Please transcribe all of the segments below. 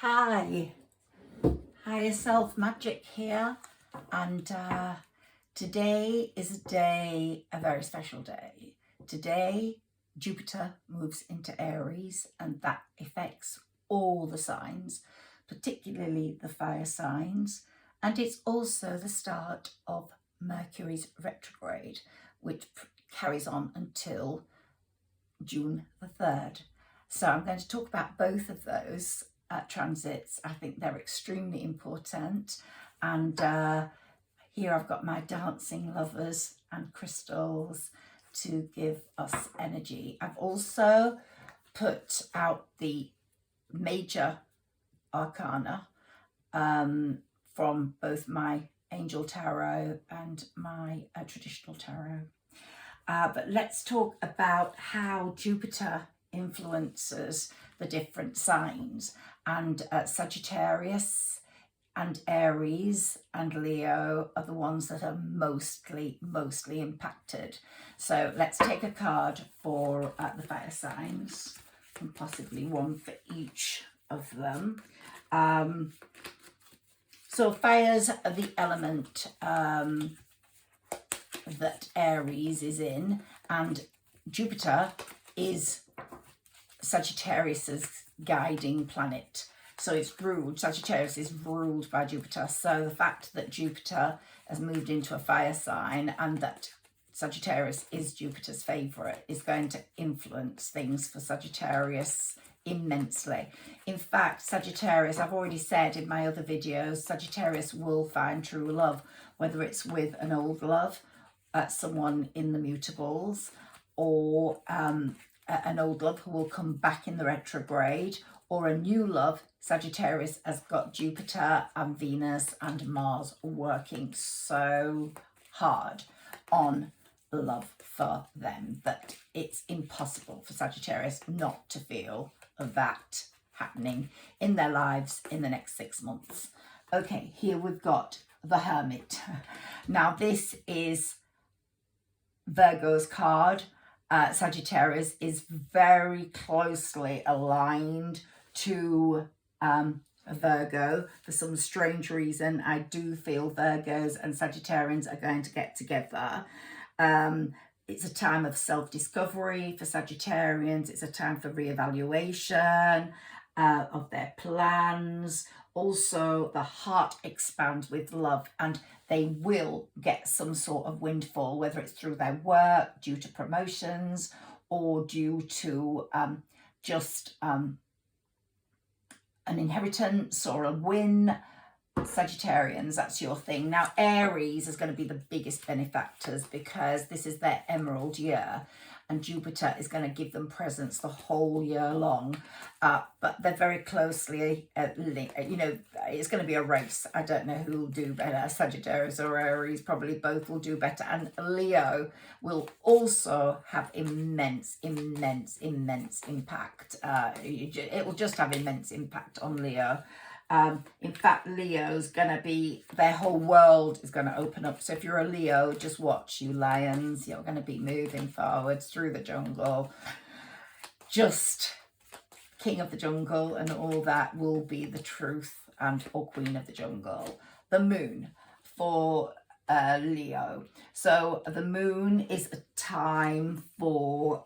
Hi, higher self magic here, and today is a very special day. Today Jupiter moves into Aries, and that affects all the signs, particularly the fire signs, and it's also the start of Mercury's retrograde, which carries on until June the 3rd. So I'm going to talk about both of those transits. I think they're extremely important, and here I've got my dancing lovers and crystals to give us energy. I've also put out the major arcana from both my angel tarot and my traditional tarot. But let's talk about how Jupiter influences the different signs, and Sagittarius and Aries and Leo are the ones that are mostly impacted. So let's take a card for the fire signs, and possibly one for each of them. So fires are the element that Aries is in, and Jupiter is Sagittarius's guiding planet. So it's ruled, Sagittarius is ruled by Jupiter. So the fact that Jupiter has moved into a fire sign and that Sagittarius is Jupiter's favourite is going to influence things for Sagittarius immensely. In fact, Sagittarius, I've already said in my other videos, Sagittarius will find true love, whether it's with an old love, someone in the mutables, or an old love who will come back in the retrograde, or a new love. Sagittarius has got Jupiter and Venus and Mars working so hard on love for them that it's impossible for Sagittarius not to feel that happening in their lives in the next 6 months. Okay, here we've got the Hermit. Now this is Virgo's card. Sagittarius is very closely aligned to Virgo. For some strange reason, I do feel Virgos and Sagittarians are going to get together. It's a time of self-discovery for Sagittarians. It's a time for reevaluation of their plans. Also, the heart expands with love, and they will get some sort of windfall, whether it's through their work, due to promotions, or due to just an inheritance or a win. Sagittarians, that's your thing. Now Aries is going to be the biggest benefactors because this is their emerald year, and Jupiter is going to give them presents the whole year long, but they're very closely linked. You know, it's going to be a race. I don't know who will do better, Sagittarius or Aries. Probably both will do better, and Leo will also have immense impact. It will just have immense impact on Leo. In fact, Leo's gonna be, their whole world is gonna open up. So if you're a Leo, just watch, you lions. You're gonna be moving forwards through the jungle. Just king of the jungle and all that will be the truth, and or queen of the jungle. The moon for Leo. So the moon is a time for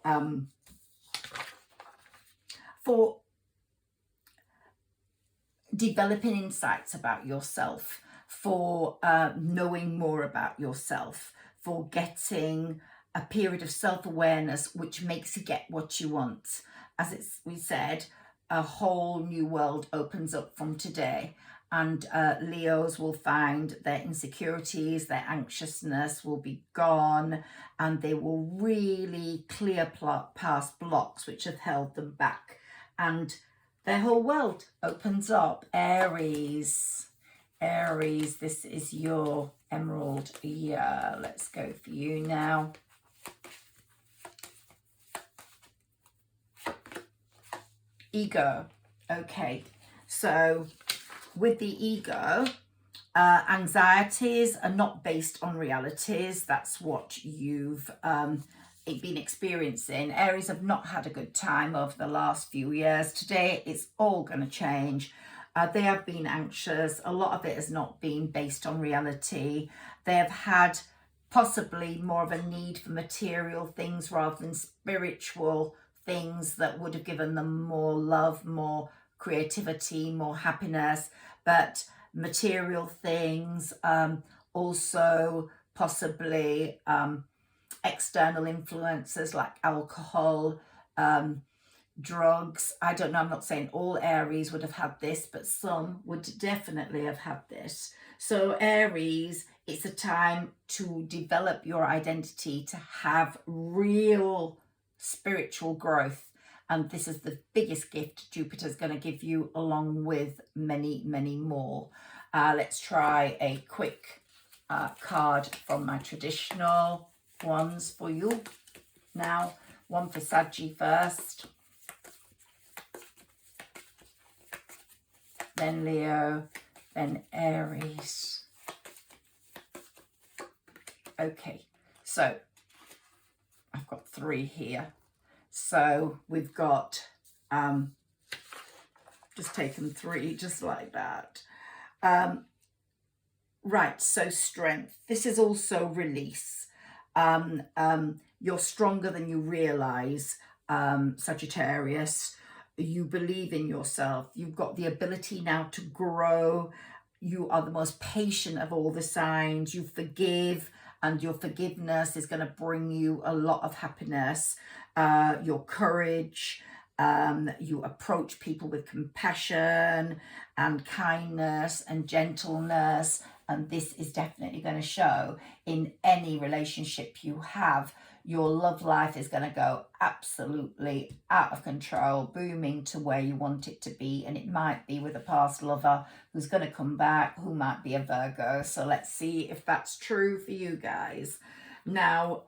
developing insights about yourself, for knowing more about yourself, for getting a period of self-awareness which makes you get what you want. As we said, a whole new world opens up from today, and Leos will find their insecurities, their anxiousness will be gone, and they will really clear past blocks which have held them back, and their whole world opens up. Aries, this is your emerald year. Let's go for you now. Ego. Okay, so with the ego, anxieties are not based on realities. That's what you've been experiencing. Aries have not had a good time over the last few years. Today it's all going to change. They have been anxious. A lot of it has not been based on reality. They have had possibly more of a need for material things rather than spiritual things that would have given them more love, more creativity, more happiness. But material things, also possibly external influences like alcohol, drugs. I don't know, I'm not saying all Aries would have had this, but some would definitely have had this. So Aries, it's a time to develop your identity, to have real spiritual growth. And this is the biggest gift Jupiter's going to give you, along with many, many more. Let's try a quick card from my traditional ones for you now. One for Saggy first, then Leo, then Aries. Okay, so I've got 3 here. So we've got, just taken 3 just like that. Right, so strength. This is also release. You're stronger than you realize, Sagittarius. You believe in yourself. You've got the ability now to grow. You are the most patient of all the signs. You forgive, and your forgiveness is going to bring you a lot of happiness. Your courage. You approach people with compassion and kindness and gentleness. And this is definitely going to show in any relationship you have. Your love life is going to go absolutely out of control, booming to where you want it to be. And it might be with a past lover who's going to come back, who might be a Virgo. So let's see if that's true for you guys. Now,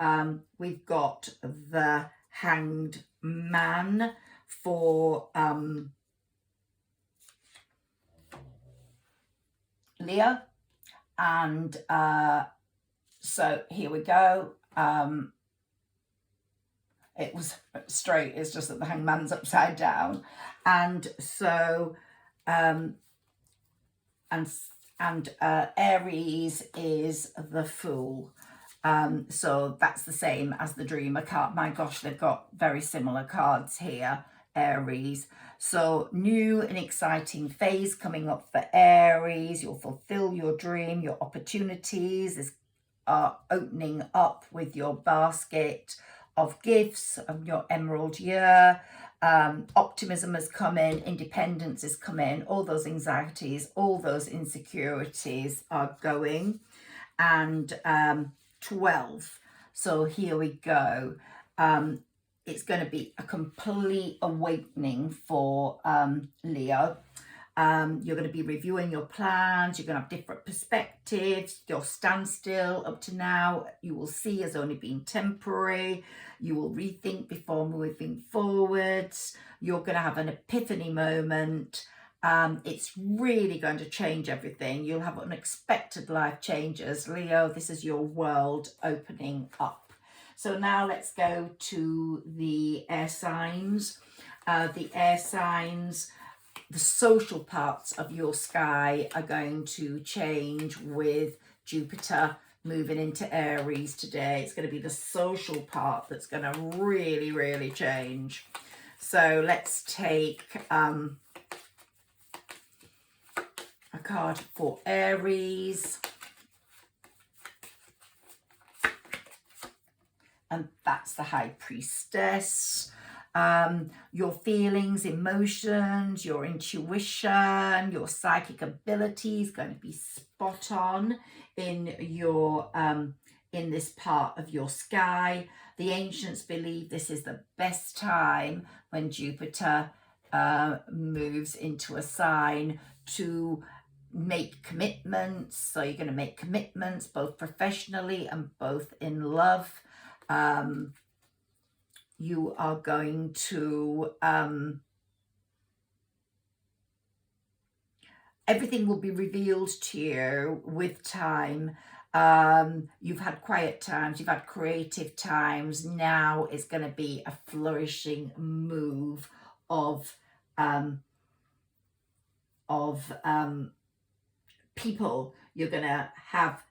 we've got the Hanged Man for Leo. And so here we go. It was straight, it's just that the Hangman's upside down. And so Aries is the Fool. So that's the same as the Dreamer card. My gosh, they've got very similar cards here, Aries. So new and exciting phase coming up for Aries. You'll fulfill your dream. Your opportunities are opening up with your basket of gifts of your emerald year. Optimism has come in, independence is come in, all those anxieties, all those insecurities are going. And 12. So here we go. It's going to be a complete awakening for Leo. You're going to be reviewing your plans. You're going to have different perspectives. Your standstill up to now, you will see, has only been temporary. You will rethink before moving forwards. You're going to have an epiphany moment. It's really going to change everything. You'll have unexpected life changes. Leo, this is your world opening up. So now let's go to the air signs. The air signs, the social parts of your sky are going to change with Jupiter moving into Aries today. It's going to be the social part that's going to really, really change. So let's take a card for Aries. And that's the High Priestess. Your feelings, emotions, your intuition, your psychic ability is going to be spot on in your in this part of your sky. The ancients believe this is the best time when Jupiter moves into a sign to make commitments. So you're going to make commitments both professionally and both in love. You are going to, everything will be revealed to you with time. You've had quiet times, you've had creative times. Now it's going to be a flourishing move of of people. You're going to have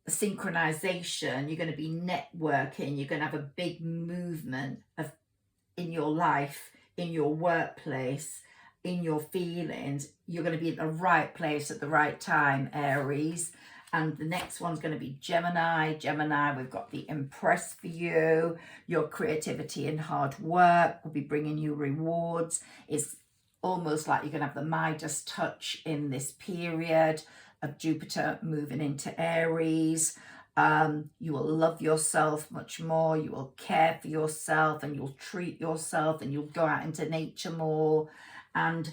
synchronization. You're going to be networking. You're going to have a big movement in your life, in your workplace, in your feelings. You're going to be at the right place at the right time, Aries. And the next one's going to be Gemini. Gemini, we've got the Empress for you. Your creativity and hard work will be bringing you rewards. It's almost like you're going to have the Midas touch in this period of Jupiter moving into Aries. You will love yourself much more. You will care for yourself, and you'll treat yourself, and you'll go out into nature more. And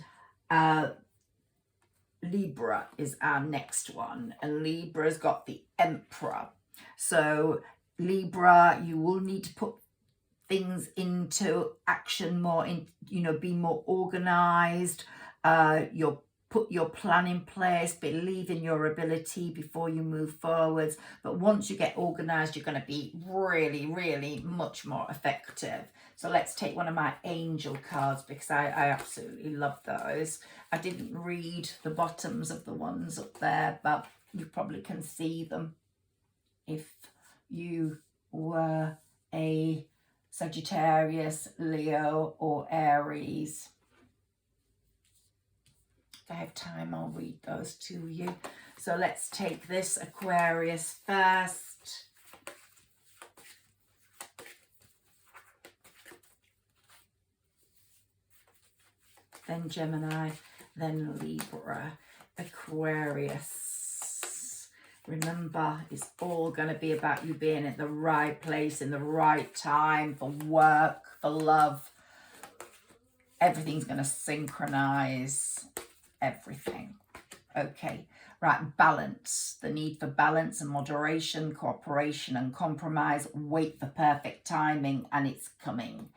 Libra is our next one, and Libra's got the Emperor. So Libra, you will need to put things into action more, be more organized. You'll put your plan in place, believe in your ability before you move forwards. But once you get organized, you're going to be really, really much more effective. So let's take one of my angel cards, because I absolutely love those. I didn't read the bottoms of the ones up there, but you probably can see them if you were a Sagittarius, Leo, or Aries. If I have time, I'll read those to you. So let's take this Aquarius first. Then Gemini, then Libra, Aquarius. Remember, it's all going to be about you being at the right place in the right time for work, for love. Everything's going to synchronize. Everything. Okay, right, balance. The need for balance and moderation, cooperation and compromise. Wait for perfect timing, and it's coming.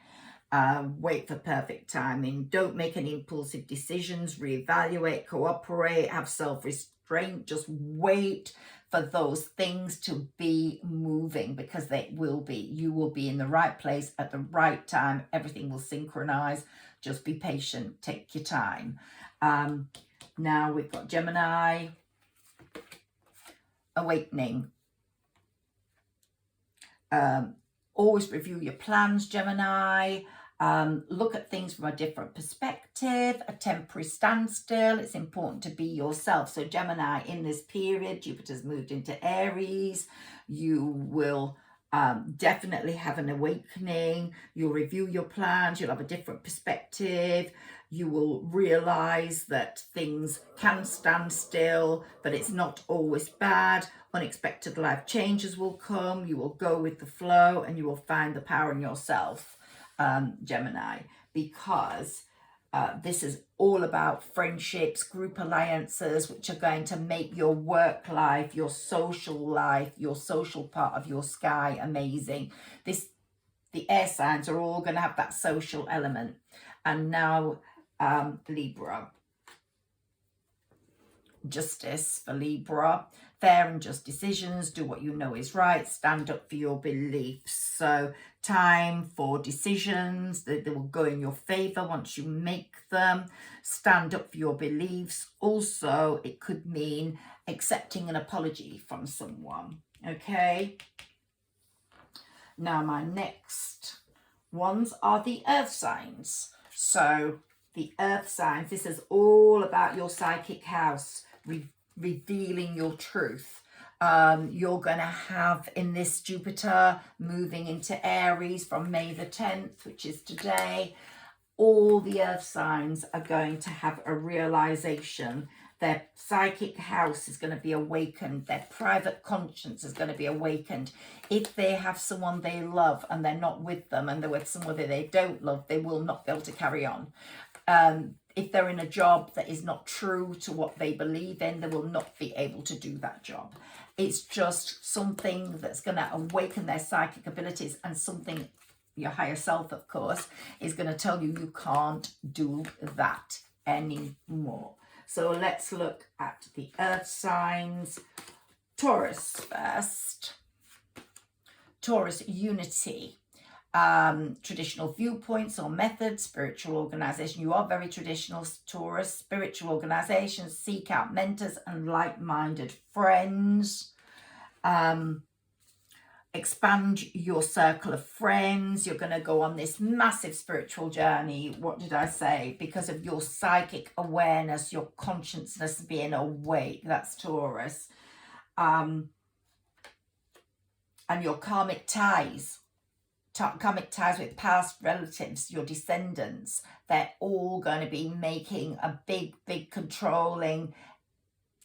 Wait for perfect timing. Don't make any impulsive decisions. Reevaluate, cooperate, have self-restraint. Just wait for those things to be moving, because they will be. You will be in the right place at the right time. Everything will synchronize. Just be patient. Take your time. Now we've got Gemini, awakening. Always review your plans, Gemini. Look at things from a different perspective, a temporary standstill. It's important to be yourself. So Gemini, in this period, Jupiter's moved into Aries. You will definitely have an awakening. You'll review your plans. You'll have a different perspective. You will realize that things can stand still, but it's not always bad. Unexpected life changes will come. You will go with the flow, and you will find the power in yourself, Gemini, because this is all about friendships, group alliances, which are going to make your work life, your social part of your sky amazing. The air signs are all going to have that social element. And now Libra. Justice for Libra. Fair and just decisions. Do what you know is right. Stand up for your beliefs. So time for decisions. They will go in your favor once you make them. Stand up for your beliefs. Also, it could mean accepting an apology from someone. Okay. Now my next ones are the earth signs. So the earth signs, this is all about your psychic house, revealing your truth. You're going to have, in this Jupiter moving into Aries from May the 10th, which is today, all the earth signs are going to have a realization. Their psychic house is going to be awakened. Their private conscience is going to be awakened. If they have someone they love and they're not with them, and they're with someone that they don't love, they will not be able to carry on. If they're in a job that is not true to what they believe in, they will not be able to do that job. It's just something that's going to awaken their psychic abilities, and something, your higher self, of course, is going to tell you you can't do that anymore. So let's look at the earth signs. Taurus first. Taurus, unity. traditional viewpoints or methods, spiritual organization. You are very traditional, Taurus. Spiritual organizations, seek out mentors and like-minded friends. Expand your circle of friends. You're going to go on this massive spiritual journey. What did I say? Because of your psychic awareness, your consciousness being awake. That's Taurus. And your karmic ties with past relatives, your descendants. They're all going to be making a big controlling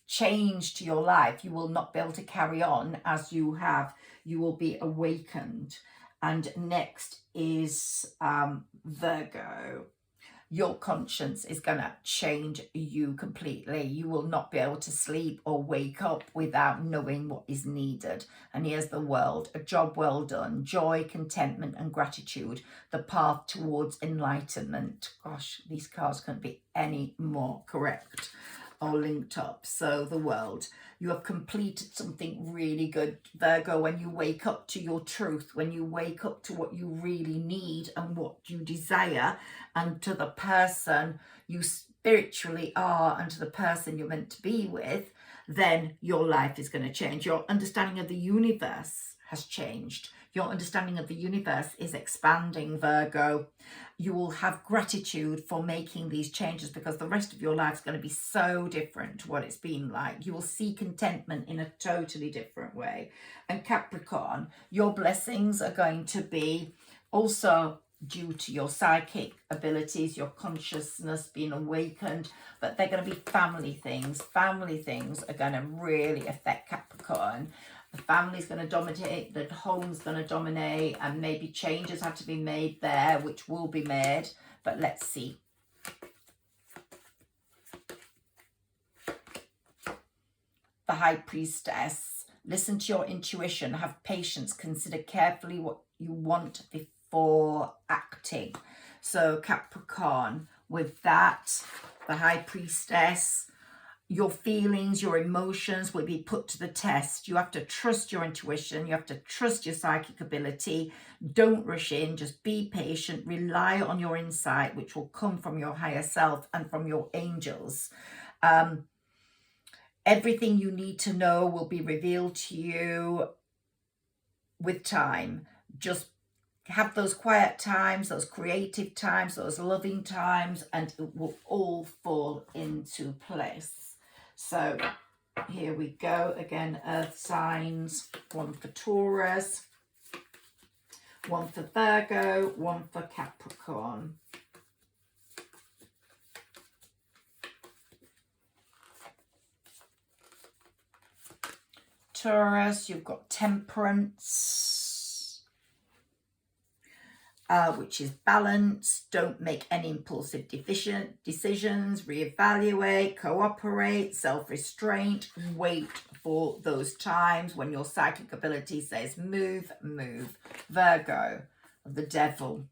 change to your life. You will not be able to carry on as you have. You will be awakened. And next is Virgo. Your conscience is going to change you completely. You will not be able to sleep or wake up without knowing what is needed. And here's the world: a job well done, joy, contentment and gratitude, the path towards enlightenment. Gosh, these cards couldn't be any more correct or linked up. So the world, you have completed something really good, Virgo, when you wake up to your truth, when you wake up to what you really need and what you desire, and to the person you spiritually are and to the person you're meant to be with, then your life is going to change. Your understanding of the universe has changed. Your understanding of the universe is expanding, Virgo. You will have gratitude for making these changes because the rest of your life is going to be so different to what it's been like. You will see contentment in a totally different way. And Capricorn, your blessings are going to be also due to your psychic abilities, your consciousness being awakened, but they're going to be family things. Family things are going to really affect Capricorn. The family's going to dominate, the home's going to dominate, and maybe changes have to be made there, which will be made, but let's see. The High Priestess. Listen to your intuition, have patience, consider carefully what you want before acting. So Capricorn, with that, the High Priestess, your feelings, your emotions will be put to the test. You have to trust your intuition. You have to trust your psychic ability. Don't rush in. Just be patient. Rely on your insight, which will come from your higher self and from your angels. Everything you need to know will be revealed to you with time. Just have those quiet times, those creative times, those loving times, and it will all fall into place. So here we go again, earth signs, one for Taurus, one for Virgo, one for Capricorn. Taurus, you've got Temperance, which is balance. Don't make any impulsive decisions. Reevaluate, cooperate, self-restraint. Wait for those times when your psychic ability says move. Virgo, the devil,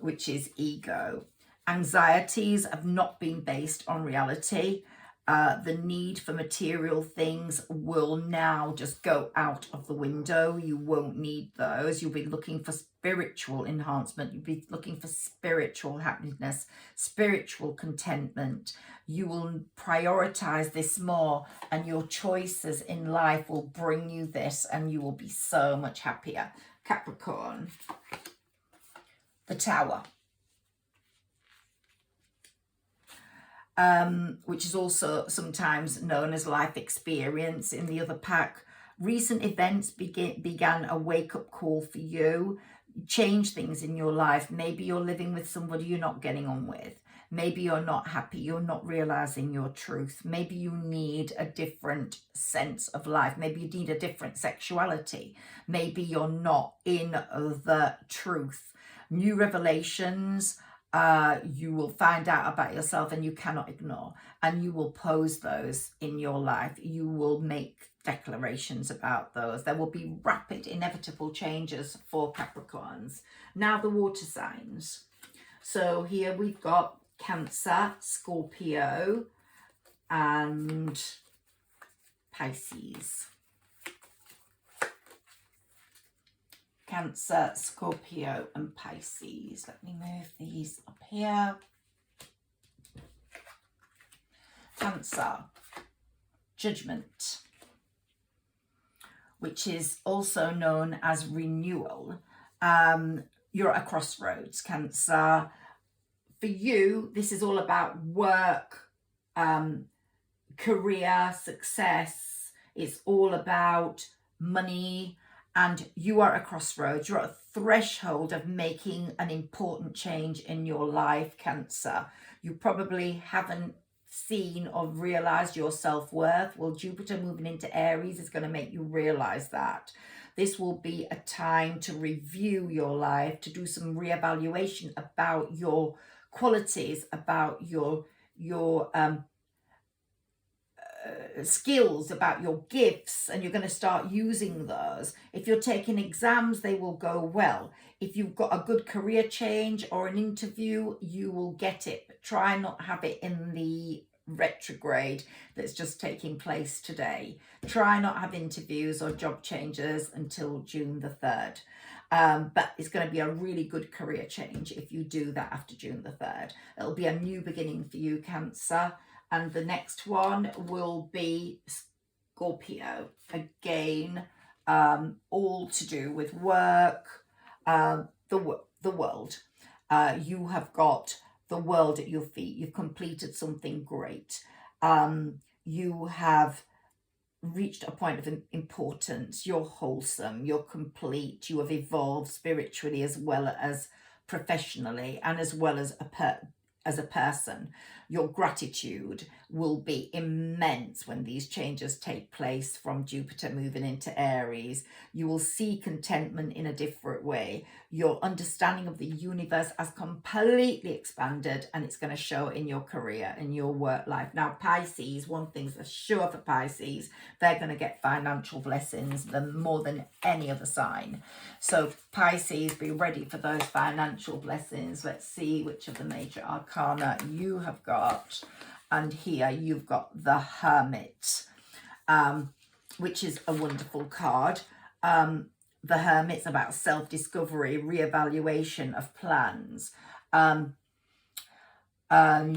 which is ego. Anxieties have not been based on reality. The need for material things will now just go out of the window. You won't need those. You'll be looking for spiritual enhancement. You'll be looking for spiritual happiness, spiritual contentment. You will prioritize this more, and your choices in life will bring you this, and you will be so much happier. Capricorn, the Tower. Which is also sometimes known as life experience in the other pack. Recent events began a wake-up call for you. Change things in your life. Maybe you're living with somebody you're not getting on with. Maybe you're not happy. You're not realizing your truth. Maybe you need a different sense of life. Maybe you need a different sexuality. Maybe you're not in the truth. New revelations. You will find out about yourself and you cannot ignore, and you will pose those in your life. You will make declarations about those. There will be rapid, inevitable changes for Capricorns. Now the water signs. So here we've got Cancer, Scorpio and Pisces. Cancer, Scorpio and Pisces. Let me move these up here. Cancer, Judgment, which is also known as renewal. You're at a crossroads, Cancer. For you, this is all about work, career, success. It's all about money, and you are at a crossroads. You're at a threshold of making an important change in your life, Cancer. You probably haven't seen or realized your self-worth. Well, Jupiter moving into Aries is going to make you realize that. This will be a time to review your life, to do some reevaluation about your qualities, about your skills, about your gifts, and you're going to start using those. If you're taking exams, they will go well. If you've got a good career change or an interview, you will get it. But try not have it in the retrograde that's just taking place today. Try not have interviews or job changes until June the 3rd. But it's going to be a really good career change if you do that after June the 3rd. It'll be a new beginning for you, Cancer. And the next one will be Scorpio. Again, all to do with work, the world. You have got the world at your feet. You've completed something great. You have reached a point of importance. You're wholesome. You're complete. You have evolved spiritually as well as professionally, and as well as a person. Your gratitude will be immense when these changes take place from Jupiter moving into Aries. You will see contentment in a different way. Your understanding of the universe has completely expanded, and it's going to show in your career, in your work life. Now, Pisces, one thing's for sure for Pisces, they're going to get financial blessings more than any other sign. So Pisces, be ready for those financial blessings. Let's see which of the major arcana you have got. And here you've got the Hermit, which is a wonderful card. The Hermit's about self-discovery, reevaluation of plans. There'll be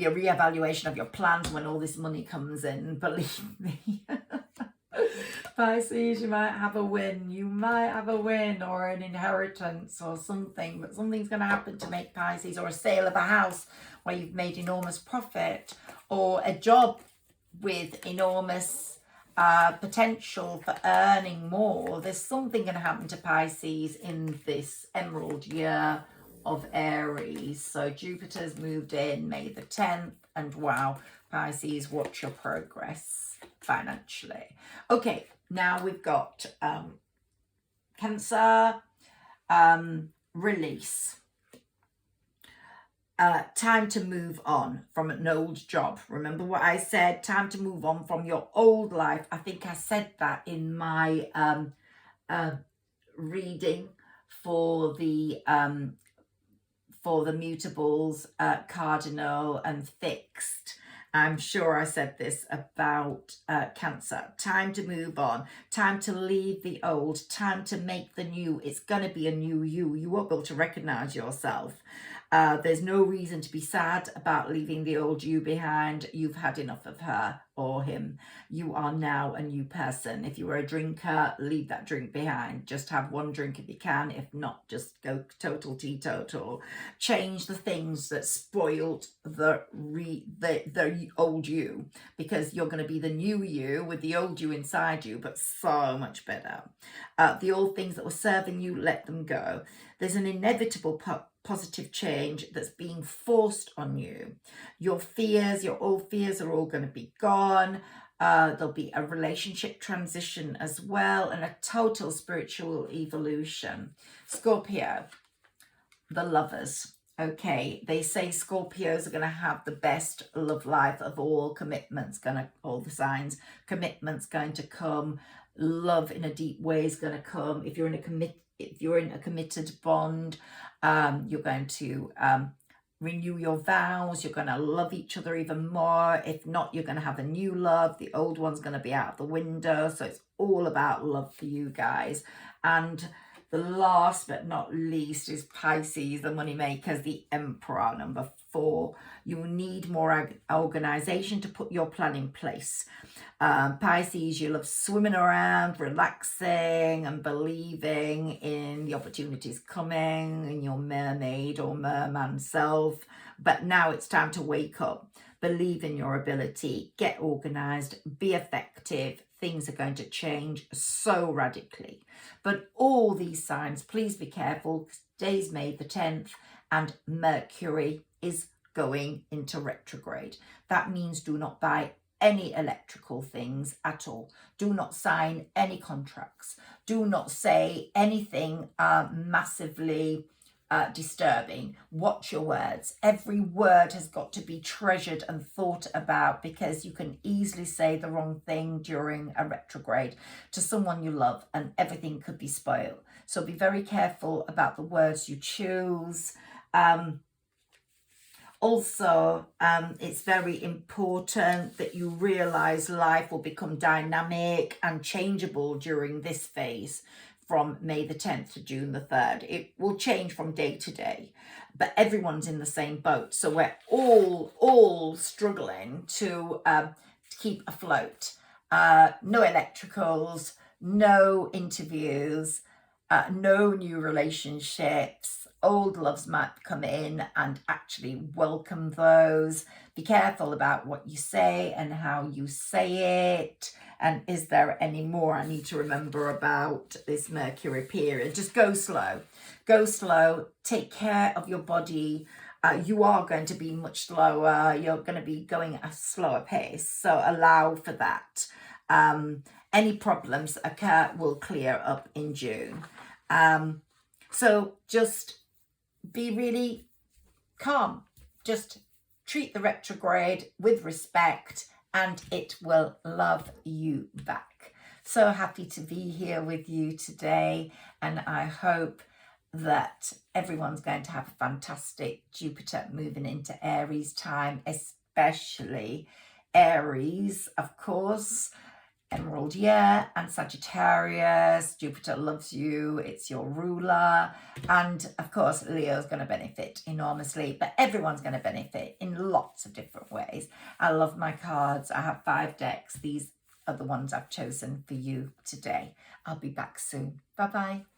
a reevaluation of your plans when all this money comes in, believe me. Pisces, you might have a win. You might have a win or an inheritance or something, but something's going to happen to make Pisces, or a sale of a house where you've made enormous profit, or a job with enormous potential for earning more. There's something going to happen to Pisces in this emerald year of Aries. So Jupiter's moved in May the 10th, and wow, Pisces, watch your progress financially. Okay, now we've got Cancer, release. Time to move on from an old job. Remember what I said? Time to move on from your old life. I think I said that in my reading for the mutables, cardinal and fixed. I'm sure I said this about Cancer. Time to move on. Time to leave the old. Time to make the new. It's going to be a new you. You won't be able to recognize yourself. There's no reason to be sad about leaving the old you behind. You've had enough of her or him. You are now a new person. If you were a drinker, leave that drink behind. Just have one drink if you can. If not, just go total teetotal. Change the things that spoiled the old you, because you're going to be the new you with the old you inside you, but so much better. The old things that were serving you, let them go. There's an inevitable positive change that's being forced on you. Your fears, your old fears are all going to be gone. There'll be a relationship transition as well, and a total spiritual evolution. Scorpio, the lovers. Okay, they say Scorpios are going to have the best love life of all. Commitments all the signs. Commitments going to come. Love in a deep way is going to come. If you're in a committed bond, you're going to renew your vows. You're going to love each other even more. If not, you're going to have a new love. The old one's going to be out of the window. So it's all about love for you guys. And the last but not least is Pisces, the money makers, the Emperor, number 4. You need more organization to put your plan in place. Pisces, you love swimming around, relaxing and believing in the opportunities coming, in your mermaid or merman self. But now it's time to wake up. Believe in your ability, get organized, be effective. Things are going to change so radically. But all these signs, please be careful. Today's May the 10th and Mercury is going into retrograde. That means do not buy any electrical things at all. Do not sign any contracts. Do not say anything massively disturbing. Watch your words. Every word has got to be treasured and thought about, because you can easily say the wrong thing during a retrograde to someone you love and everything could be spoiled. So be very careful about the words you choose. Also, it's very important that you realize life will become dynamic and changeable during this phase from May the 10th to June the 3rd. It will change from day to day, but everyone's in the same boat. So we're all struggling to keep afloat. No electricals, no interviews, no new relationships. Old loves might come in, and actually welcome those. Be careful about what you say and how you say it. And is there any more I need to remember about this Mercury period? Just go slow. Go slow. Take care of your body. You are going to be much slower. You're going to be going at a slower pace. So allow for that. Any problems that occur will clear up in June. So just be really calm. Just treat the retrograde with respect, and it will love you back. So happy to be here with you today, and I hope that everyone's going to have a fantastic Jupiter moving into Aries time, especially Aries, of course. Emerald year and Sagittarius. Jupiter loves you, it's your ruler, and of course Leo's going to benefit enormously, but everyone's going to benefit in lots of different ways. I love my cards. I have 5 decks. These are the ones I've chosen for you today. I'll be back soon. Bye bye.